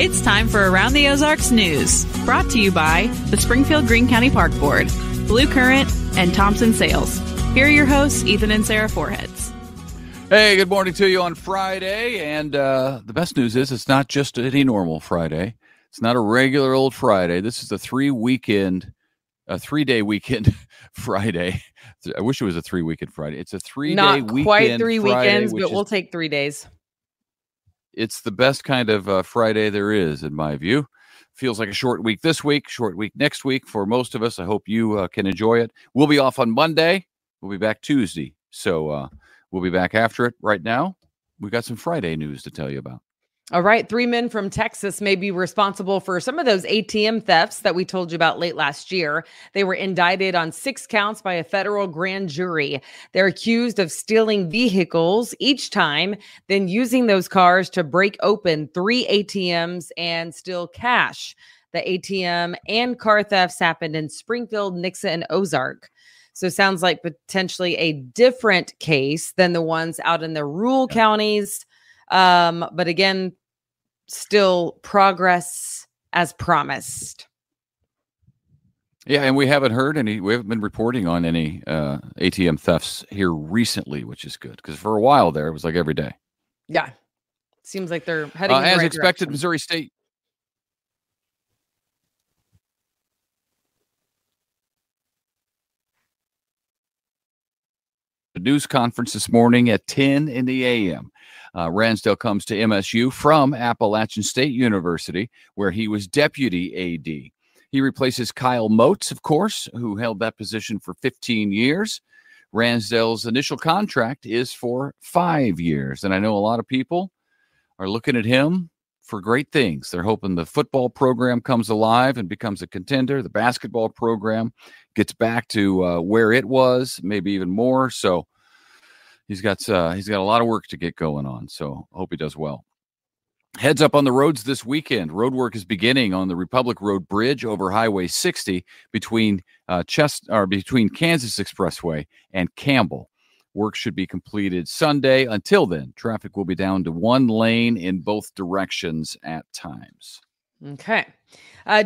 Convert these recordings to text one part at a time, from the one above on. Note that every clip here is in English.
It's time for Around the Ozarks News, brought to you by the Springfield Greene County Park Board, Blue Current, and Thompson Sales. Here are your hosts, Ethan and Sarah Foreheads. Hey, good morning to you on Friday. And the best news is it's not just any normal Friday. It's not a regular old Friday. This is a 3-day weekend Friday. I wish it was a 3-weekend Friday. It's a 3-day weekend. Not quite 3 weekends, Friday, but we'll take 3 days. It's the best kind of Friday there is, in my view. Feels like a short week this week, short week next week for most of us. I hope you can enjoy it. We'll be off on Monday. We'll be back Tuesday. So we'll be back after it. Right now, we got some Friday news to tell you about. All right. 3 men from Texas may be responsible for some of those ATM thefts that we told you about late last year. They were indicted on 6 counts by a federal grand jury. They're accused of stealing vehicles each time, then using those cars to break open 3 ATMs and steal cash. The ATM and car thefts happened in Springfield, Nixa, and Ozark. So sounds like potentially a different case than the ones out in the rural counties. But again, still progress as promised. Yeah, and we haven't been reporting on any ATM thefts here recently, which is good, because for a while there, it was like every day. Yeah. Seems like they're heading in the as right expected, direction. Missouri State. The news conference this morning at 10 in the a.m. Ransdell comes to MSU from Appalachian State University, where he was deputy AD. He replaces Kyle Motes, of course, who held that position for 15 years. Ransdell's initial contract is for 5 years, and I know a lot of people are looking at him for great things. They're hoping the football program comes alive and becomes a contender. The basketball program gets back to where it was, maybe even more. So he's got a lot of work to get going on. So I hope he does well. Heads up on the roads this weekend. Road work is beginning on the Republic Road Bridge over Highway 60 between Kansas Expressway and Campbell. Work should be completed Sunday. Until then, traffic will be down to 1 lane in both directions at times. Okay.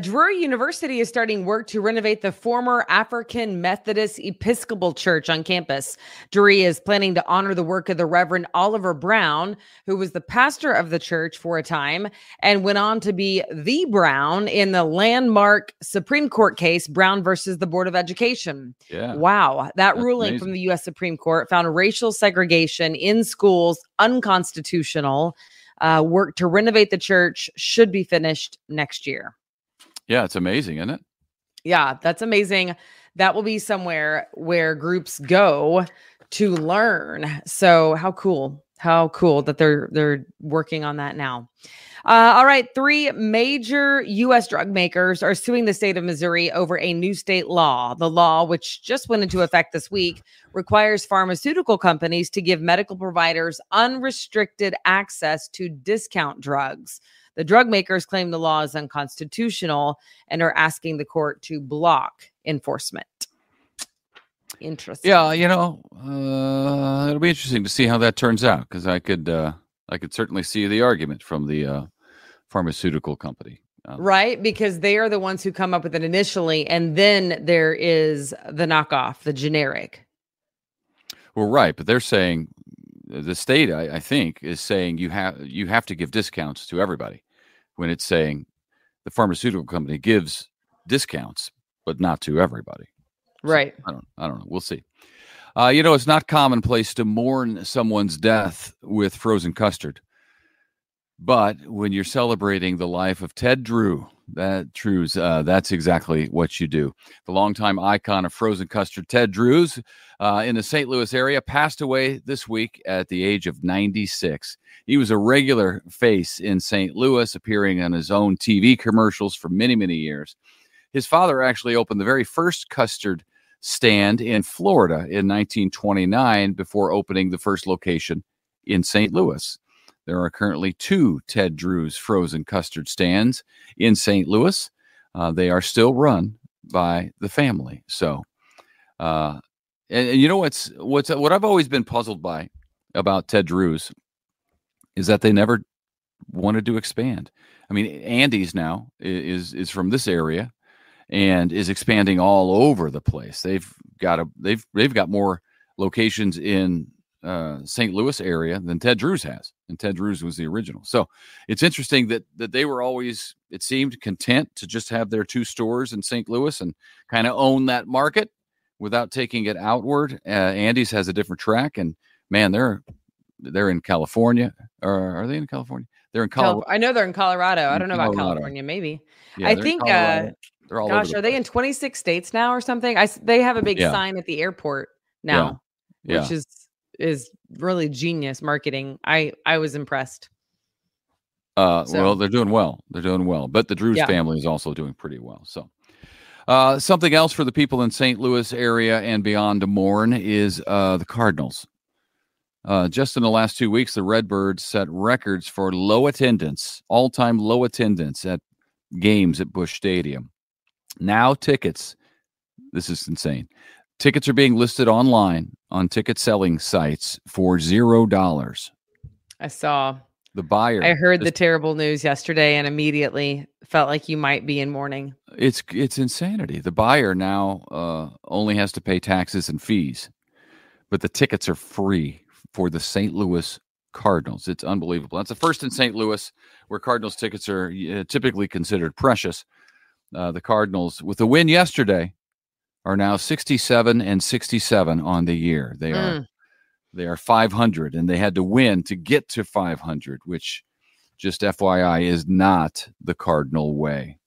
Drury University is starting work to renovate the former African Methodist Episcopal Church on campus. Drury is planning to honor the work of the Reverend Oliver Brown, who was the pastor of the church for a time and went on to be the Brown in the landmark Supreme Court case, Brown versus the Board of Education. Yeah. Wow. That ruling amazing. from the U.S. Supreme Court found racial segregation in schools unconstitutional. Work to renovate the church should be finished next year. Yeah, it's amazing, isn't it? Yeah, that's amazing. That will be somewhere where groups go to learn. So how cool that they're working on that now. All right. 3 major U.S. drug makers are suing the state of Missouri over a new state law. The law, which just went into effect this week, requires pharmaceutical companies to give medical providers unrestricted access to discount drugs. The drug makers claim the law is unconstitutional and are asking the court to block enforcement. Interesting. Yeah, it'll be interesting to see how that turns out, because I could certainly see the argument from the pharmaceutical company. Right, because they are the ones who come up with it initially, and then there is the knockoff, the generic. Well, right, but they're saying the state, I think, is saying you have to give discounts to everybody, when it's saying the pharmaceutical company gives discounts, but not to everybody. Right. So, I don't know. We'll see. It's not commonplace to mourn someone's death with frozen custard. But when you're celebrating the life of Ted Drew, that's exactly what you do. The longtime icon of frozen custard, Ted Drews, in the St. Louis area, passed away this week at the age of 96. He was a regular face in St. Louis, appearing on his own TV commercials for many, many years. His father actually opened the very first custard stand in Florida in 1929 before opening the first location in St. Louis. There are currently 2 Ted Drews frozen custard stands in St. Louis. They are still run by the family. So, and you know what I've always been puzzled by about Ted Drews is that they never wanted to expand. I mean, Andy's now is from this area and is expanding all over the place. They've got more locations in St. Louis area than Ted Drew's has, and Ted Drew's was the original. So it's interesting that they were always, it seemed, content to just have their 2 stores in St. Louis and kind of own that market without taking it outward. Andy's has a different track, and man, they're in California. Or are they in California? They're in Colorado. I know they're in Colorado. I don't know about California. Maybe. Yeah, I think. They're all gosh, over are they in 26 states now or something? They have a big sign at the airport now, which is really genius marketing. I was impressed. Well, they're doing well. But the Drews family is also doing pretty well. So something else for the people in St. Louis area and beyond to mourn is the Cardinals. Just in the last 2 weeks, the Redbirds set records for low attendance, all-time low attendance at games at Busch Stadium. Now tickets, this is insane. Tickets are being listed online on ticket selling sites for $0. I saw the buyer. I heard the terrible news yesterday and immediately felt like you might be in mourning. It's insanity. The buyer now only has to pay taxes and fees, but the tickets are free for the St. Louis Cardinals. It's unbelievable. That's the first in St. Louis where Cardinals tickets are typically considered precious. The Cardinals, with the win yesterday, are now 67-67 on the year. They are 500, and they had to win to get to 500, which, just FYI, is not the Cardinal way.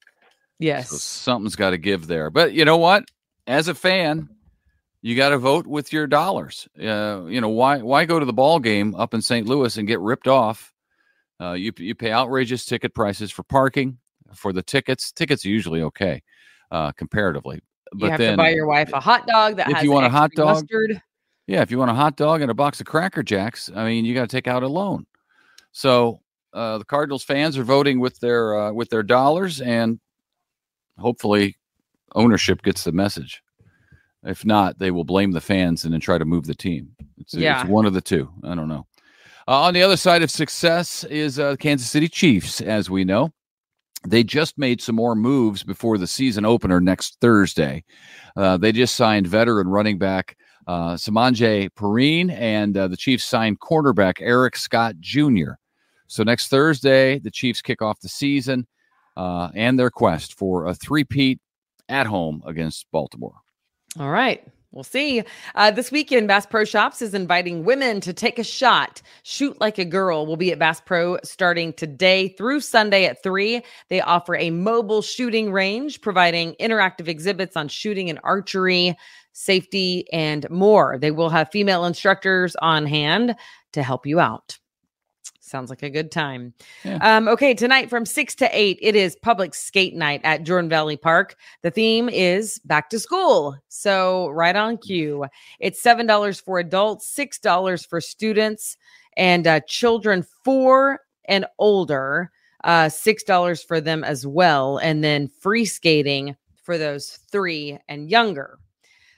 Yes. So something's got to give there. But you know what? As a fan, you got to vote with your dollars. Why go to the ball game up in St. Louis and get ripped off? You pay outrageous ticket prices for parking, for the tickets. Tickets are usually okay, comparatively. But you have to buy your wife a hot dog that has a hot dog, mustard. Yeah, if you want a hot dog and a box of Cracker Jacks, I mean, you got to take out a loan. So the Cardinals fans are voting with their dollars, and hopefully ownership gets the message. If not, they will blame the fans and then try to move the team. It's one of the two. I don't know. On the other side of success is Kansas City Chiefs, as we know. They just made some more moves before the season opener next Thursday. They just signed veteran running back Samaje Perine, and the Chiefs signed cornerback Eric Scott Jr. So next Thursday, the Chiefs kick off the season and their quest for a three-peat at home against Baltimore. All right. We'll see. This weekend, Bass Pro Shops is inviting women to take a shot. Shoot Like a Girl will be at Bass Pro starting today through Sunday at 3. They offer a mobile shooting range, providing interactive exhibits on shooting and archery, safety, and more. They will have female instructors on hand to help you out. Sounds like a good time. Yeah. Okay, tonight from 6 to 8, it is public skate night at Jordan Valley Park. The theme is back to school. So right on cue. It's $7 for adults, $6 for students, and children 4 and older, $6 for them as well. And then free skating for those 3 and younger.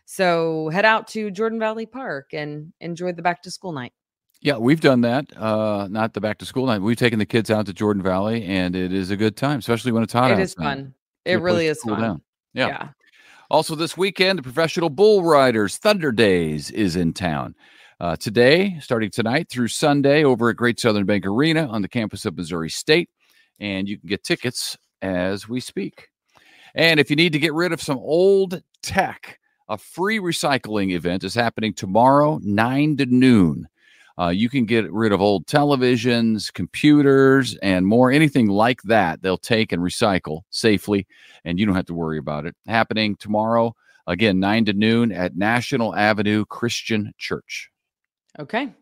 So head out to Jordan Valley Park and enjoy the back to school night. Yeah, we've done that. Not the back to school night. We've taken the kids out to Jordan Valley, and it is a good time, especially when it's hot out. It is fun. It really is fun. Down. Yeah. Also this weekend, the Professional Bull Riders Thunder Days is in town. Today, starting tonight through Sunday, over at Great Southern Bank Arena on the campus of Missouri State, and you can get tickets as we speak. And if you need to get rid of some old tech, a free recycling event is happening tomorrow, 9 to noon. You can get rid of old televisions, computers, and more, anything like that. They'll take and recycle safely, and you don't have to worry about it. Happening tomorrow, again, 9 to noon at National Avenue Christian Church. Okay.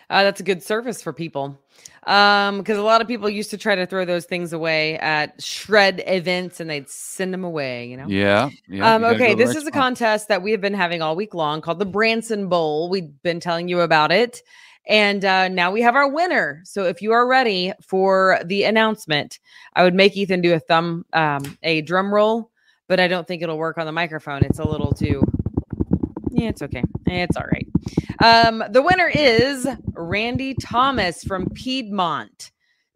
That's a good service for people. Because a lot of people used to try to throw those things away at shred events, and they'd send them away, you know? Yeah. Okay, this is a contest that we have been having all week long called the Branson Bowl. We've been telling you about it. And now we have our winner. So if you are ready for the announcement, I would make Ethan do a drum roll, but I don't think it'll work on the microphone. It's a little too, it's okay. It's all right. The winner is Randy Thomas from Piedmont.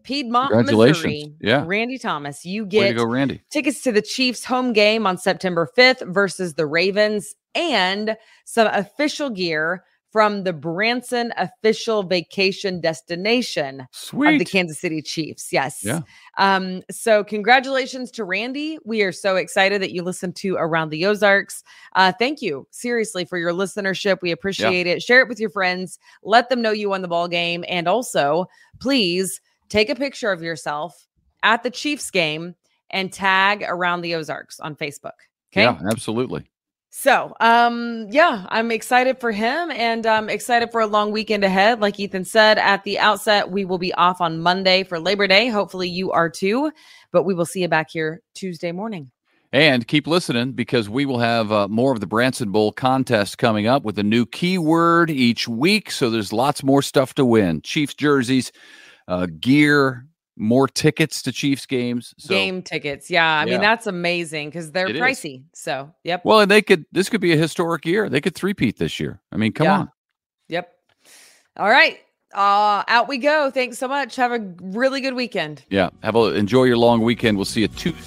Piedmont, Congratulations. Missouri. Yeah. Randy Thomas, you Way to get go, Randy. tickets to the Chiefs home game on September 5th versus the Ravens and some official gear from the Branson official vacation destination of the Kansas City Chiefs. Yes. Yeah. So congratulations to Randy. We are so excited that you listened to Around the Ozarks. Thank you seriously for your listenership. We appreciate it. Share it with your friends. Let them know you won the ball game. And also, please take a picture of yourself at the Chiefs game and tag Around the Ozarks on Facebook. Okay. Yeah, absolutely. So, I'm excited for him and I'm excited for a long weekend ahead. Like Ethan said at the outset, we will be off on Monday for Labor Day. Hopefully you are too, but we will see you back here Tuesday morning. And keep listening because we will have more of the Branson Bowl contest coming up with a new keyword each week. So there's lots more stuff to win. Chiefs jerseys, gear, more tickets to Chiefs games. Game tickets. Yeah. I mean, that's amazing because they're pricey. So, yep. Well, and this could be a historic year. They could three-peat this year. I mean, come on. Yep. All right. Out we go. Thanks so much. Have a really good weekend. Yeah. Enjoy your long weekend. We'll see you Tuesday.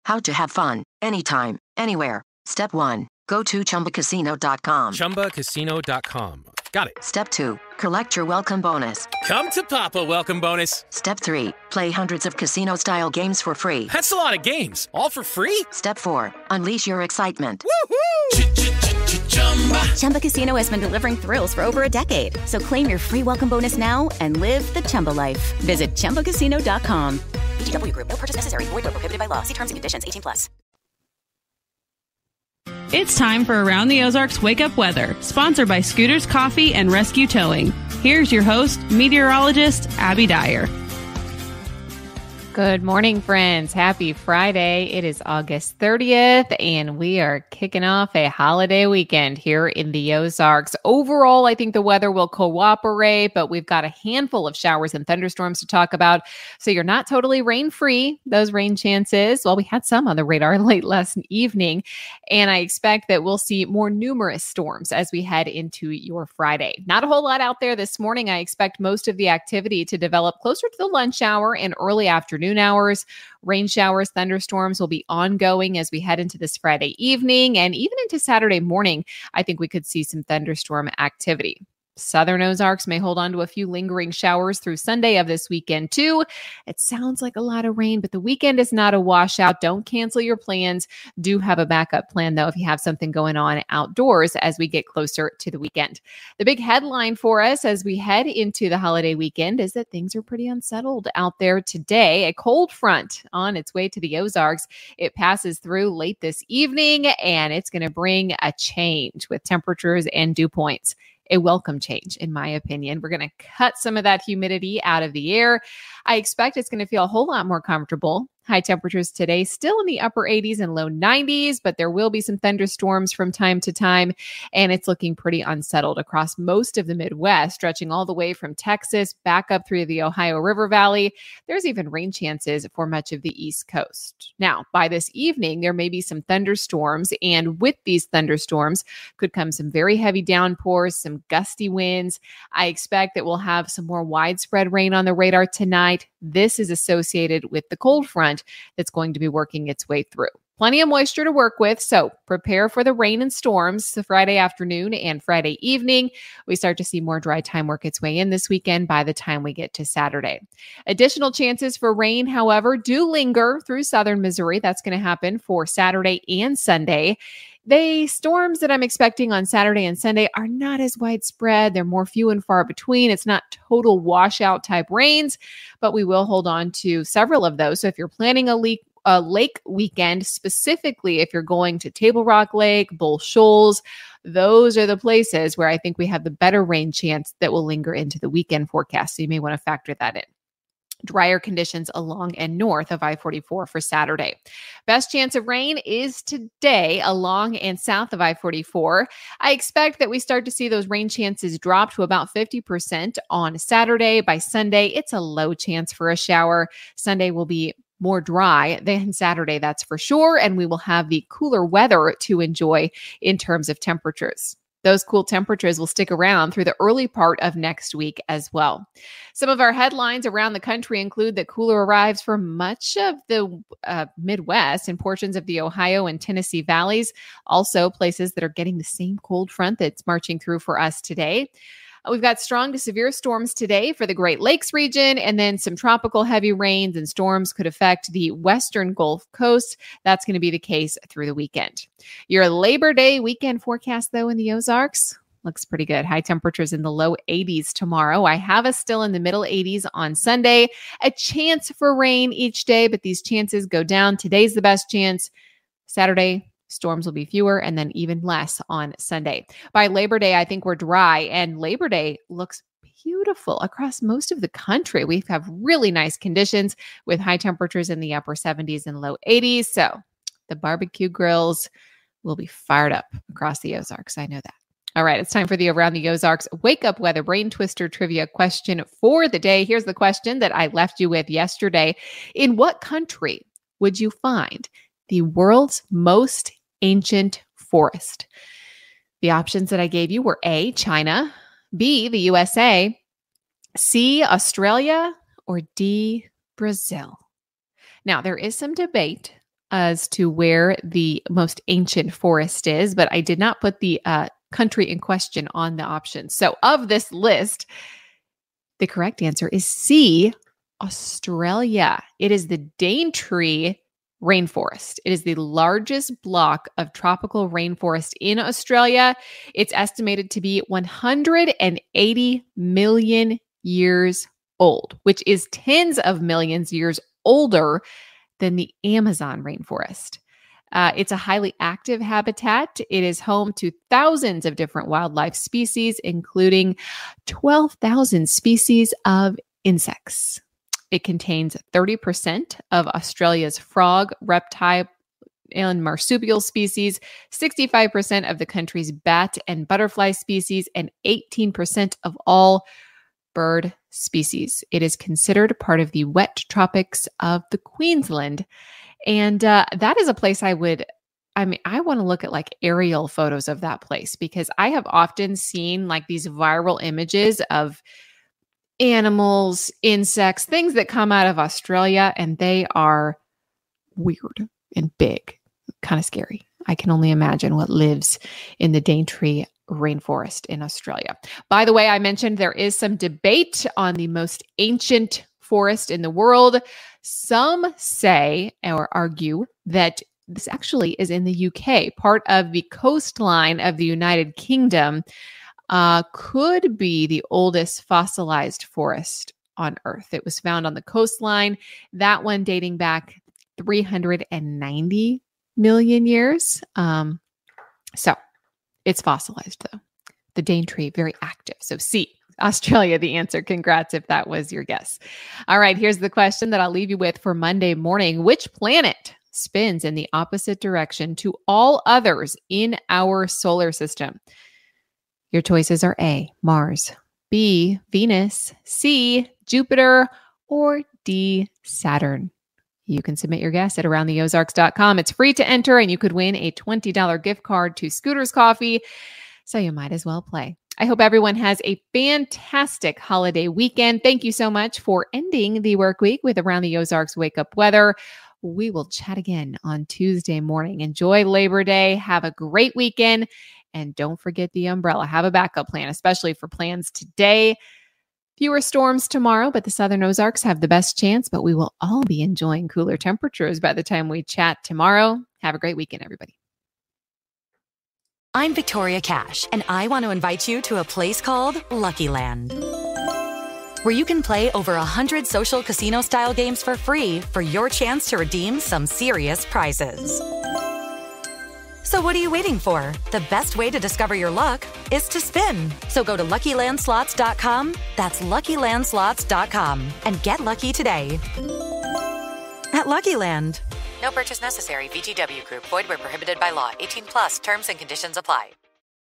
How to have fun anytime, anywhere. Step 1. Go to ChumbaCasino.com. ChumbaCasino.com. Got it. Step 2. Collect your welcome bonus. Come to Papa welcome bonus. Step 3. Play hundreds of casino-style games for free. That's a lot of games. All for free? Step 4. Unleash your excitement. Woohoo! Chumba Casino has been delivering thrills for over a decade. So claim your free welcome bonus now and live the Chumba life. Visit ChumbaCasino.com. VGW Group. No purchase necessary. Void where prohibited by law. See terms and conditions. 18+. It's time for Around the Ozarks Wake Up Weather, sponsored by Scooters Coffee and Rescue Towing. Here's your host, meteorologist Abby Dyer. Good morning, friends. Happy Friday. It is August 30th, and we are kicking off a holiday weekend here in the Ozarks. Overall, I think the weather will cooperate, but we've got a handful of showers and thunderstorms to talk about. So you're not totally rain-free. Those rain chances, well, we had some on the radar late last evening, and I expect that we'll see more numerous storms as we head into your Friday. Not a whole lot out there this morning. I expect most of the activity to develop closer to the lunch hour and early afternoon hours. Rain showers, thunderstorms will be ongoing as we head into this Friday evening and even into Saturday morning. I think we could see some thunderstorm activity. Southern Ozarks may hold on to a few lingering showers through Sunday of this weekend too. It sounds like a lot of rain, but the weekend is not a washout. Don't cancel your plans. Do have a backup plan though if you have something going on outdoors as we get closer to the weekend. The big headline for us as we head into the holiday weekend is that things are pretty unsettled out there today. A cold front on its way to the Ozarks. It passes through late this evening and it's going to bring a change with temperatures and dew points. A welcome change, in my opinion. We're going to cut some of that humidity out of the air. I expect it's going to feel a whole lot more comfortable. High temperatures today, still in the upper 80s and low 90s, but there will be some thunderstorms from time to time, and it's looking pretty unsettled across most of the Midwest, stretching all the way from Texas back up through the Ohio River Valley. There's even rain chances for much of the East Coast. Now, by this evening, there may be some thunderstorms, and with these thunderstorms could come some very heavy downpours, some gusty winds. I expect that we'll have some more widespread rain on the radar tonight. This is associated with the cold front that's going to be working its way through. Plenty of moisture to work with, so prepare for the rain and storms the Friday afternoon and Friday evening. We start to see more dry time work its way in this weekend by the time we get to Saturday. Additional chances for rain, however, do linger through southern Missouri. That's going to happen for Saturday and Sunday. The storms that I'm expecting on Saturday and Sunday are not as widespread. They're more few and far between. It's not total washout type rains, but we will hold on to several of those. So if you're planning a lake weekend, specifically if you're going to Table Rock Lake, Bull Shoals, those are the places where I think we have the better rain chance that will linger into the weekend forecast. So you may want to factor that in. Drier conditions along and north of I-44 for Saturday. Best chance of rain is today along and south of I-44. I expect that we start to see those rain chances drop to about 50% on Saturday. By Sunday, it's a low chance for a shower. Sunday will be more dry than Saturday, that's for sure. And we will have the cooler weather to enjoy in terms of temperatures. Those cool temperatures will stick around through the early part of next week as well. Some of our headlines around the country include that cooler arrives for much of the Midwest and portions of the Ohio and Tennessee valleys, also places that are getting the same cold front that's marching through for us today. We've got strong to severe storms today for the Great Lakes region, and then some tropical heavy rains and storms could affect the western Gulf Coast. That's going to be the case through the weekend. Your Labor Day weekend forecast, though, in the Ozarks looks pretty good. High temperatures in the low 80s tomorrow. I have us still in the middle 80s on Sunday. A chance for rain each day, but these chances go down. Today's the best chance. Saturday, storms will be fewer, and then even less on Sunday. By Labor Day, I think we're dry, and Labor Day looks beautiful across most of the country. We have really nice conditions with high temperatures in the upper 70s and low 80s. So the barbecue grills will be fired up across the Ozarks. I know that. All right, it's time for the Around the Ozarks Wake Up Weather Brain Twister Trivia question for the day. Here's the question that I left you with yesterday. In what country would you find the world's most ancient forest? The options that I gave you were A, China, B, the USA, C, Australia, or D, Brazil. Now, there is some debate as to where the most ancient forest is, but I did not put the country in question on the options. So of this list, the correct answer is C, Australia. It is the Daintree rainforest. It is the largest block of tropical rainforest in Australia. It's estimated to be 180 million years old, which is tens of millions years older than the Amazon rainforest. It's a highly active habitat. It is home to thousands of different wildlife species, including 12,000 species of insects. It contains 30% of Australia's frog, reptile, and marsupial species, 65% of the country's bat and butterfly species, and 18% of all bird species. It is considered part of the wet tropics of the Queensland. And that is a place I want to look at like aerial photos of that place, because I have often seen like these viral images of animals, insects, things that come out of Australia, and they are weird and big, kind of scary. I can only imagine what lives in the Daintree rainforest in Australia. By the way, I mentioned there is some debate on the most ancient forest in the world. Some say or argue that this actually is in the UK, part of the coastline of the United Kingdom. Could be the oldest fossilized forest on Earth. It was found on the coastline, that one dating back 390 million years. So it's fossilized though. The Daintree, very active. So C, Australia, the answer. Congrats if that was your guess. All right, here's the question that I'll leave you with for Monday morning. Which planet spins in the opposite direction to all others in our solar system? Your choices are A, Mars, B, Venus, C, Jupiter, or D, Saturn. You can submit your guess at aroundtheozarks.com. It's free to enter, and you could win a $20 gift card to Scooter's Coffee, so you might as well play. I hope everyone has a fantastic holiday weekend. Thank you so much for ending the work week with Around the Ozarks Wake Up Weather. We will chat again on Tuesday morning. Enjoy Labor Day. Have a great weekend. And don't forget the umbrella. Have a backup plan, especially for plans today. Fewer storms tomorrow, but the Southern Ozarks have the best chance. But we will all be enjoying cooler temperatures by the time we chat tomorrow. Have a great weekend, everybody. I'm Victoria Cash, and I want to invite you to a place called Lucky Land, where you can play over 100 social casino-style games for free for your chance to redeem some serious prizes. So what are you waiting for? The best way to discover your luck is to spin. So go to LuckyLandSlots.com. That's LuckyLandSlots.com. And get lucky today. At Lucky Land. No purchase necessary. VGW Group. Void where prohibited by law. 18+. Terms and conditions apply.